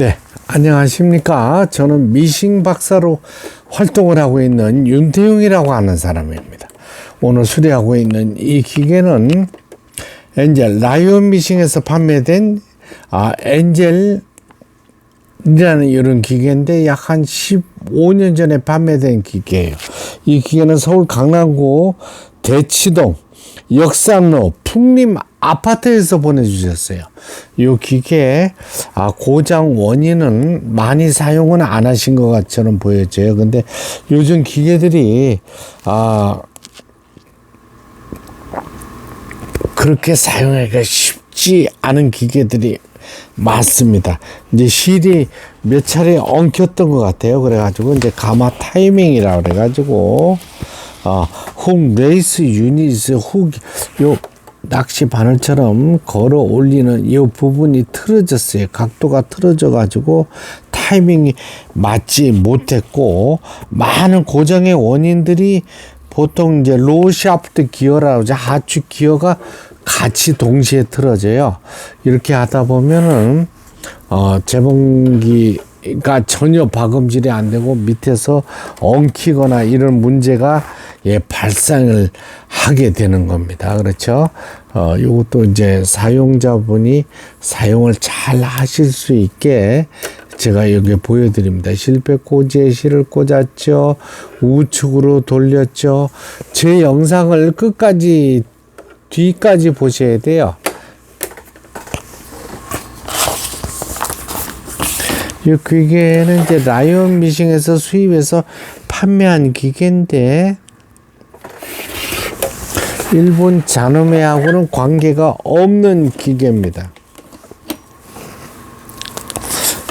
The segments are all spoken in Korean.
네, 안녕하십니까. 저는 미싱 박사로 활동을 하고 있는 윤태용이라고 하는 사람입니다. 오늘 수리하고 있는 이 기계는 엔젤 라이온 미싱에서 판매된 엔젤이라는 이런 기계인데 약 한 15년 전에 판매된 기계예요. 이 기계는 서울 강남구 대치동 역삼로 풍림 아파트에서 보내주셨어요. 이 기계 고장 원인은 많이 사용은 안 하신 것 같처럼 보여져요. 근데 요즘 기계들이 그렇게 사용하기가 쉽지 않은 기계들이 많습니다. 이제 실이 몇 차례 엉켰던 것 같아요. 그래가지고 이제 가마 타이밍이라고 그래가지고 훅 레이스 유닛 요 낚시 바늘처럼 걸어 올리는 이 부분이 틀어졌어요. 각도가 틀어져 가지고 타이밍이 맞지 못했고, 많은 고정의 원인들이 보통 이제 로우 샤프트 기어라고 하죠. 하축 기어가 같이 동시에 틀어져요. 이렇게 하다 보면은 재봉기가 전혀 박음질이 안 되고 밑에서 엉키거나 이런 문제가 발생을 하게 되는 겁니다. 그렇죠? 이것도 이제 사용자분이 사용을 잘 하실 수 있게 제가 여기 보여드립니다. 실패꽂이에 실을 꽂았죠. 우측으로 돌렸죠. 제 영상을 끝까지 뒤까지 보셔야 돼요. 이 기계는 이제 라이온 미싱에서 수입해서 판매한 기계인데 일본 자노메하고는 관계가 없는 기계입니다.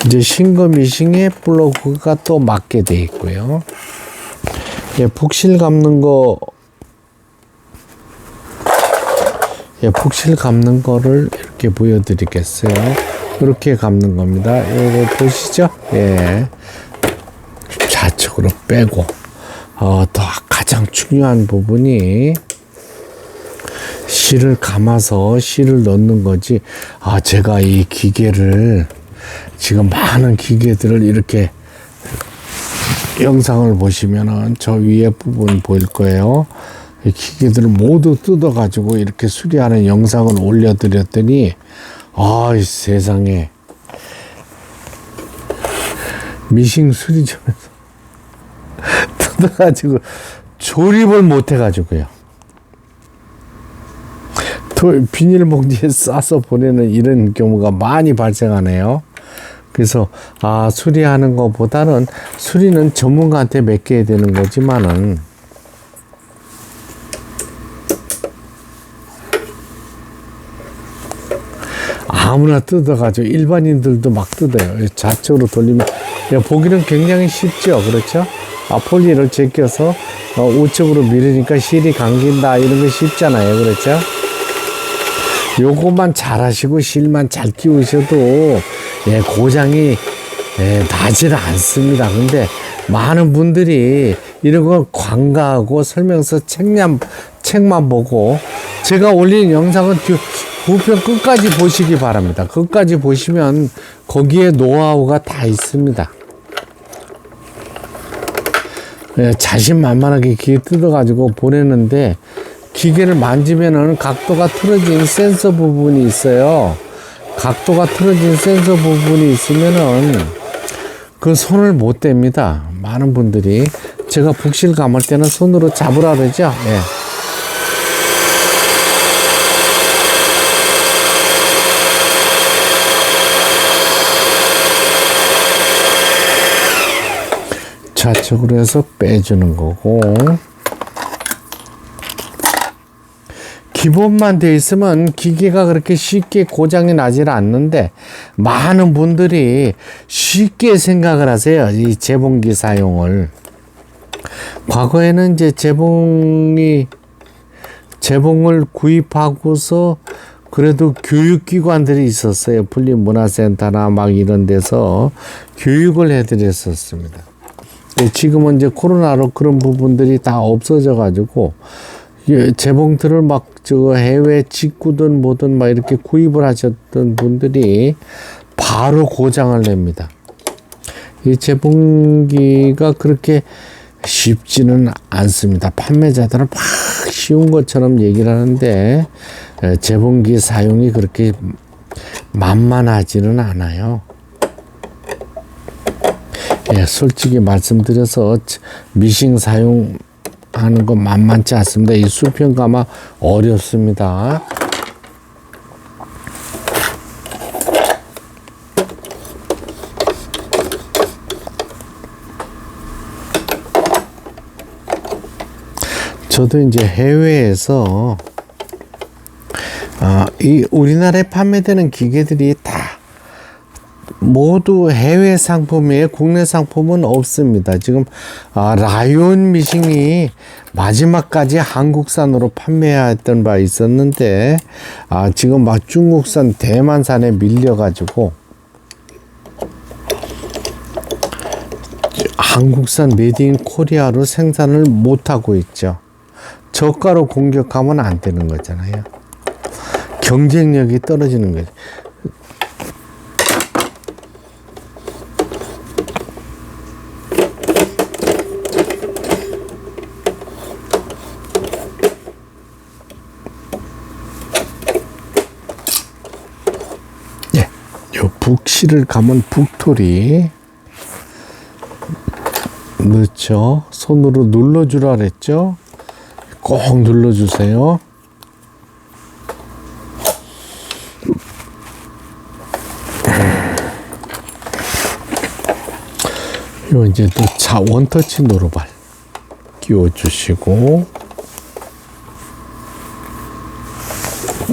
이제 싱거 미싱에 플러그가 또 맞게 돼 있고요. 북실 감는 거, 북실 감는 거를 이렇게 보여드리겠어요. 이렇게 감는 겁니다. 이거 보시죠? 좌측으로 빼고, 또 가장 중요한 부분이 실을 감아서 실을 넣는 거지. 제가 이 기계를 지금 많은 기계들을 이렇게 영상을 보시면은 저 위에 부분 보일 거예요. 이 기계들을 모두 뜯어 가지고 이렇게 수리하는 영상을 올려드렸더니 세상에 미싱 수리점에서 뜯어 가지고 조립을 못 해 가지고요. 비닐봉지에 싸서 보내는 이런 경우가 많이 발생하네요. 그래서 수리하는 것보다는 수리는 전문가한테 맡겨야 되는 거지만은 아무나 뜯어가지고 일반인들도 막 뜯어요. 좌측으로 돌리면 보기는 굉장히 쉽죠. 그렇죠? 폴리를 제껴서 우측으로 밀으니까 실이 감긴다 이런 게 쉽잖아요. 그렇죠? 요것만 잘 하시고 실만 잘 끼우셔도 고장이 나질 않습니다. 근데 많은 분들이 이런 걸 관가하고 설명서 책만 보고 제가 올린 영상은 부편 끝까지 보시기 바랍니다. 끝까지 보시면 거기에 노하우가 다 있습니다. 자신만만하게 기계 뜯어가지고 보내는데 기계를 만지면은 각도가 틀어진 센서 부분이 있어요. 각도가 틀어진 센서 부분이 있으면은 그 손을 못 댑니다. 많은 분들이. 제가 북실 감을 때는 손으로 잡으라 그러죠. 좌측으로 해서 빼주는 거고, 기본만 돼 있으면 기계가 그렇게 쉽게 고장이 나질 않는데 많은 분들이 쉽게 생각을 하세요. 이 재봉기 사용을. 과거에는 이제 재봉을 구입하고서 그래도 교육기관들이 있었어요. 분리문화센터나 막 이런 데서 교육을 해드렸었습니다. 지금은 이제 코로나로 그런 부분들이 다 없어져 가지고 재봉틀을 막 해외 직구든 뭐든 막 이렇게 구입을 하셨던 분들이 바로 고장을 냅니다. 이 재봉기가 그렇게 쉽지는 않습니다. 판매자들은 막 쉬운 것처럼 얘기를 하는데 재봉기 사용이 그렇게 만만하지는 않아요. 예, 솔직히 말씀드려서 미싱 사용하는 거 만만치 않습니다. 이 수평감화 어렵습니다. 저도 이제 해외에서 이 우리나라에 판매되는 기계들이 다 모두 해외 상품이에요. 국내 상품은 없습니다. 지금 라이온 미싱이 마지막까지 한국산으로 판매했던 바 있었는데 지금 막 중국산 대만산에 밀려가지고 한국산 메이드 인 코리아로 생산을 못하고 있죠. 저가로 공격하면 안 되는 거잖아요. 경쟁력이 떨어지는 거죠. 예, 요 북실을 감은 북토리 넣죠. 손으로 눌러주라 그랬죠. 꼭 눌러주세요. 요 이제 또 원터치 노루발 끼워주시고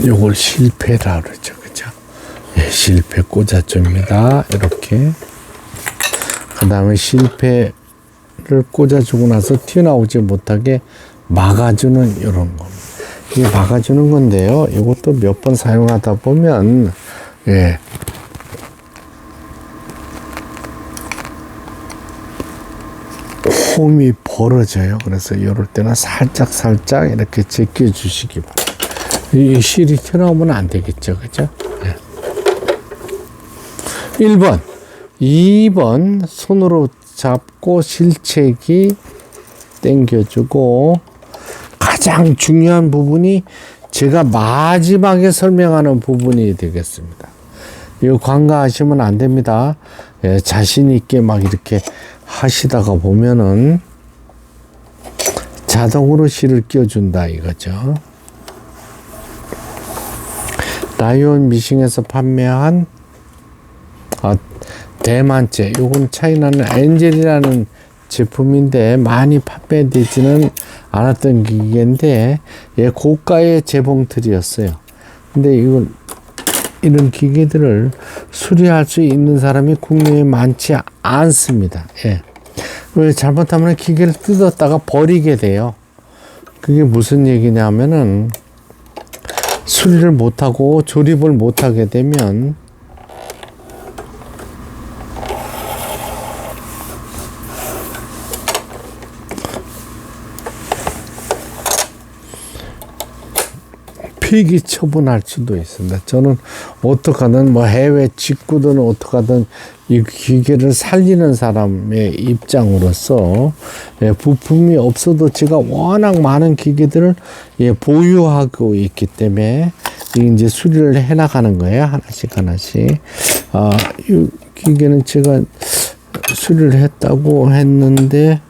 요걸 실패라 그러죠. 그죠? 예, 실패 꽂아줍니다. 이렇게. 그 다음에 실패를 꽂아주고 나서 튀어나오지 못하게 막아주는 이런 겁니다. 이게 막아주는 건데요. 이것도 몇 번 사용하다 보면 예, 홈이 벌어져요. 그래서 이럴 때는 살짝 이렇게 제껴 주시기 바랍니다. 이 실이 튀어나오면 안 되겠죠. 그죠? 예. 1번, 2번 손으로 잡고 실체기 당겨주고 가장 중요한 부분이 제가 마지막에 설명하는 부분이 되겠습니다. 이거 관가하시면 안 됩니다. 예, 자신 있게 막 이렇게 하시다가 보면은 자동으로 실을 끼워준다 이거죠. 라이온 미싱에서 판매한 대만제, 요건 차이나는 엔젤이라는 제품인데 많이 판매되지는 않았던 기계인데 예, 고가의 재봉틀이었어요. 근데 이런 기계들을 수리할 수 있는 사람이 국내에 많지 않습니다. 예. 왜 잘못하면 기계를 뜯었다가 버리게 돼요. 그게 무슨 얘기냐면은 수리를 못하고 조립을 못하게 되면 폐기 처분할 수도 있습니다. 저는 어떡하든 뭐 해외 직구든 어떡하든 이 기계를 살리는 사람의 입장으로서 예, 부품이 없어도 제가 워낙 많은 기계들을 예, 보유하고 있기 때문에 이제 수리를 해 나가는 거예요. 하나씩. 이 기계는 제가 수리를 했다고 했는데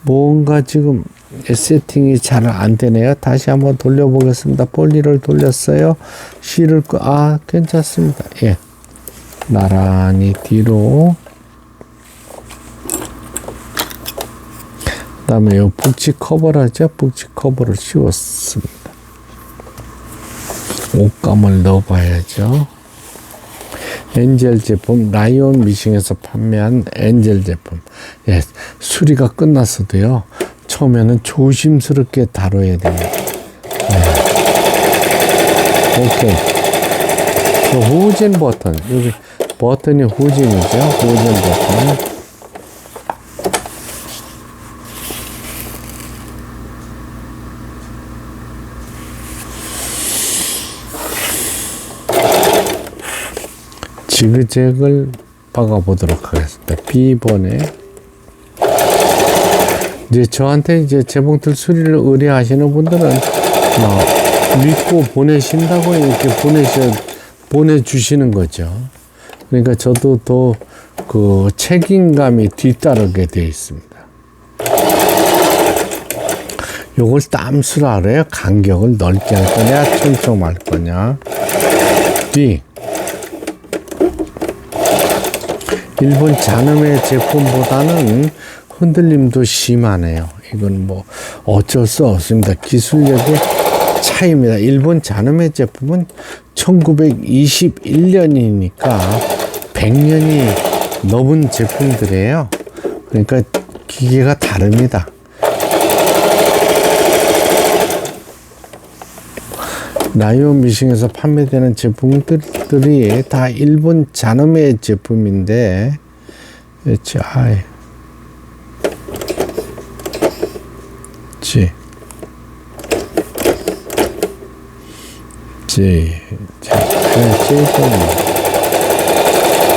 뭔가 지금 세팅이 잘 안 되네요. 다시 한번 돌려보겠습니다. 볼리를 돌렸어요. 실을 괜찮습니다. 예. 나란히 뒤로. 그 다음에 요 북치 커버라죠. 북치 커버를 씌웠습니다. 옷감을 넣어봐야죠. 엔젤 제품, 라이온 미싱에서 판매한 엔젤 제품. 예, 수리가 끝났어도요. 처음에는 조심스럽게 다뤄야 됩니다. 네. 오케이. 그 후진 버튼. 여기 버튼이 후진이죠. 후진 버튼. 지그재그를 박아보도록 하겠습니다. B번에 이제 저한테 이제 재봉틀 수리를 의뢰하시는 분들은 믿고 보내신다고 이렇게 보내주시는 거죠. 그러니까 저도 더 그 책임감이 뒤따르게 되어 있습니다. 요걸 땀수라 그래요. 간격을 넓게 할 거냐, 촘촘할 거냐. D. 일본 잔음의 제품보다는 흔들림도 심하네요. 이건 뭐 어쩔 수 없습니다. 기술력의 차이입니다. 일본 잔음의 제품은 1921년이니까 100년이 넘은 제품들이에요. 그러니까 기계가 다릅니다. 라이온 미싱에서 판매되는 제품들이 다 일본 잔음의 제품인데, HI, G,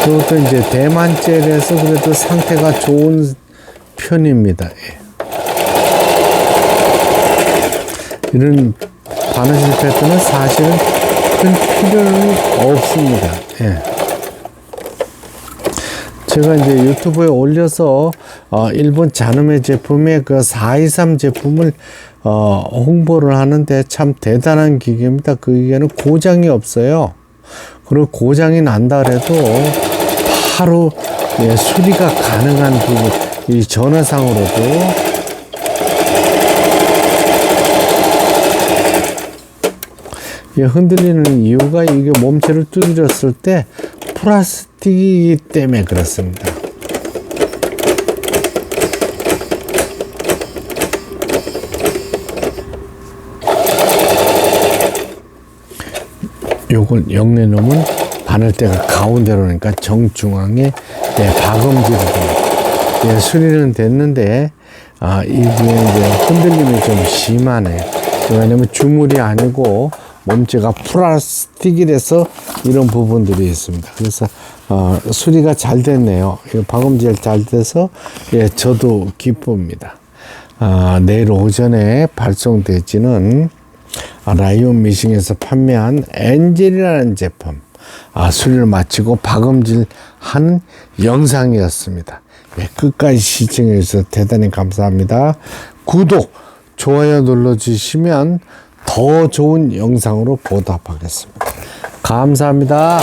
그것도 이제 대만 젤에서 그래도 상태가 좋은 편입니다. 이런 바느질 패턴은 사실은 큰 필요는 없습니다. 제가 이제 유튜브에 올려서 일본 잔음의 제품의 그 423 제품을 홍보를 하는데 참 대단한 기계입니다. 그 기계는 고장이 없어요. 그리고 고장이 난다 그래도 바로 수리가 가능한 부분, 이 전화상으로도 흔들리는 이유가 이게 몸체를 두드렸을 때 플라스틱이기 때문에 그렇습니다. 요걸 영내 놓으면 바늘대가 가운데로 오니까 정중앙에 박음질이 됩니다. 수리는 됐는데 이게 이제 흔들림이 좀 심하네. 왜냐면 주물이 아니고 몸체가 플라스틱이라서 이런 부분들이 있습니다. 그래서 수리가 잘 됐네요. 박음질 잘 돼서 저도 기쁩니다. 내일 오전에 발송되지는 라이온 미싱에서 판매한 엔젤이라는 제품 수리를 마치고 박음질 한 영상이었습니다. 끝까지 시청해 주셔서 대단히 감사합니다. 구독, 좋아요 눌러주시면 더 좋은 영상으로 보답하겠습니다. 감사합니다.